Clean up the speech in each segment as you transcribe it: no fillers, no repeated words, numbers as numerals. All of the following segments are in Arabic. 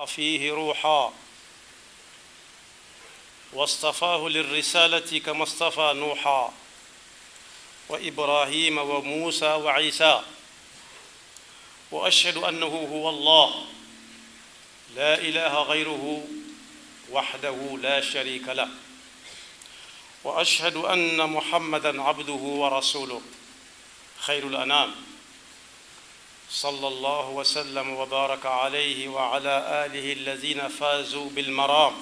فيه روحا واصطفاه للرسالة كما اصطفى نوحا وإبراهيم وموسى وعيسى، وأشهد أنه هو الله لا إله غيره وحده لا شريك له، وأشهد أن محمدًا عبده ورسوله خير الأنام صلى الله وسلم وبارك عليه وعلى آله الذين فازوا بالمرام.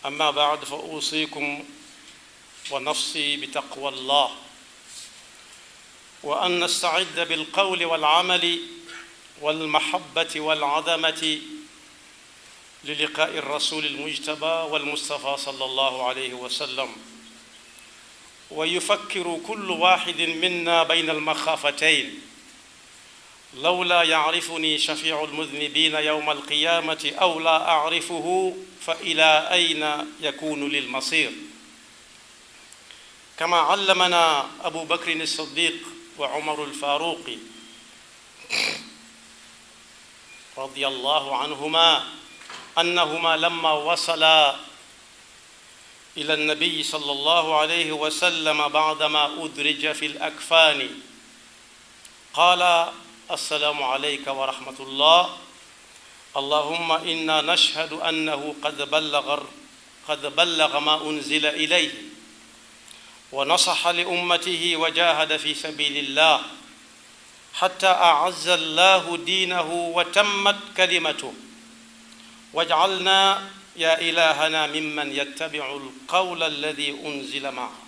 أما بعد، فأوصيكم ونفسي بتقوى الله، وأن نستعد بالقول والعمل والمحبة والعظمة للقاء الرسول المجتبى والمصطفى صلى الله عليه وسلم. ويفكر كل واحد منا بين المخافتين: لولا يعرفني شفيع المذنبين يوم القيامة أو لا أعرفه فإلى أين يكون للمصير. كما علمنا أبو بكر الصديق وعمر الفاروق رضي الله عنهما أنهما لما وصلا إلى النبي صلى الله عليه وسلم بعدما أدرج في الأكفان قال: السلام عليك ورحمة الله، اللهم إنا نشهد أنه قد بلغ ما أنزل إليه ونصح لأمته وجاهد في سبيل الله حتى أعز الله دينه وتمت كلمته، واجعلنا يا إلهنا ممن يتبع القول الذي أنزل معه،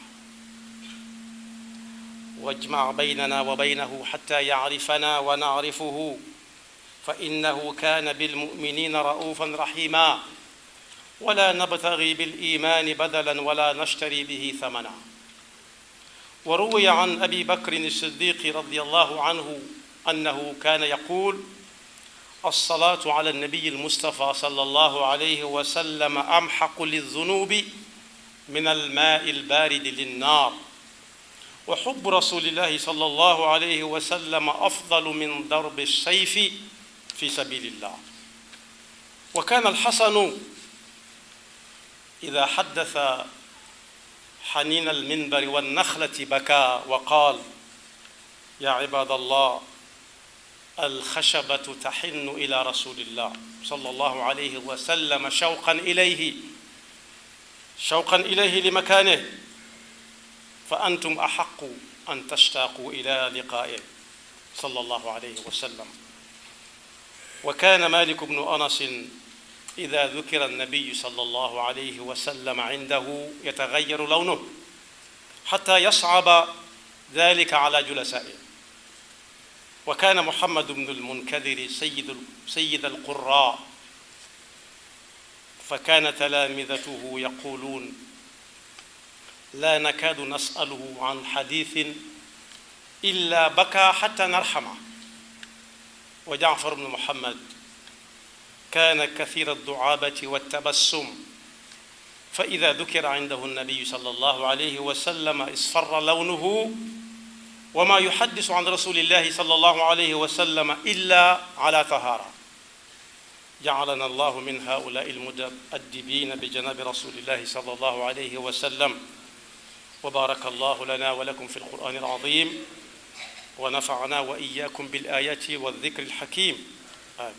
واجمع بيننا وبينه حتى يعرفنا ونعرفه، فإنه كان بالمؤمنين رؤوفا رحيما، ولا نبتغي بالإيمان بدلا ولا نشتري به ثمنا. وروي عن أبي بكر الصديق رضي الله عنه أنه كان يقول: الصلاة على النبي المصطفى صلى الله عليه وسلم أمحق للذنوب من الماء البارد للنار، وحب رسول الله صلى الله عليه وسلم أفضل من ضرب السيف في سبيل الله. وكان الحسن إذا حدث حنين المنبر والنخلة بكى وقال: يا عباد الله، الخشبة تحن إلى رسول الله صلى الله عليه وسلم شوقا إليه لمكانه، فأنتم أحق أن تشتاقوا إلى لقائه صلى الله عليه وسلم. وكان مالك بن أنس إذا ذكر النبي صلى الله عليه وسلم عنده يتغير لونه حتى يصعب ذلك على جلسائه. وكان محمد بن المنكدر سيد القراء، فكان تلامذته يقولون: لا نكاد نسأله عن حديث إلا بكى حتى نرحمه. وجعفر بن محمد كان كثير الدعابة والتبسم، فإذا ذكر عنده النبي صلى الله عليه وسلم اصفر لونه، وما يحدث عن رسول الله صلى الله عليه وسلم إلا على طهارة. جعلنا الله من هؤلاء المتأدبين بجناب رسول الله صلى الله عليه وسلم. وبارك الله لنا ولكم في القرآن العظيم، ونفعنا وإياكم بالآيات والذكر الحكيم. آمين.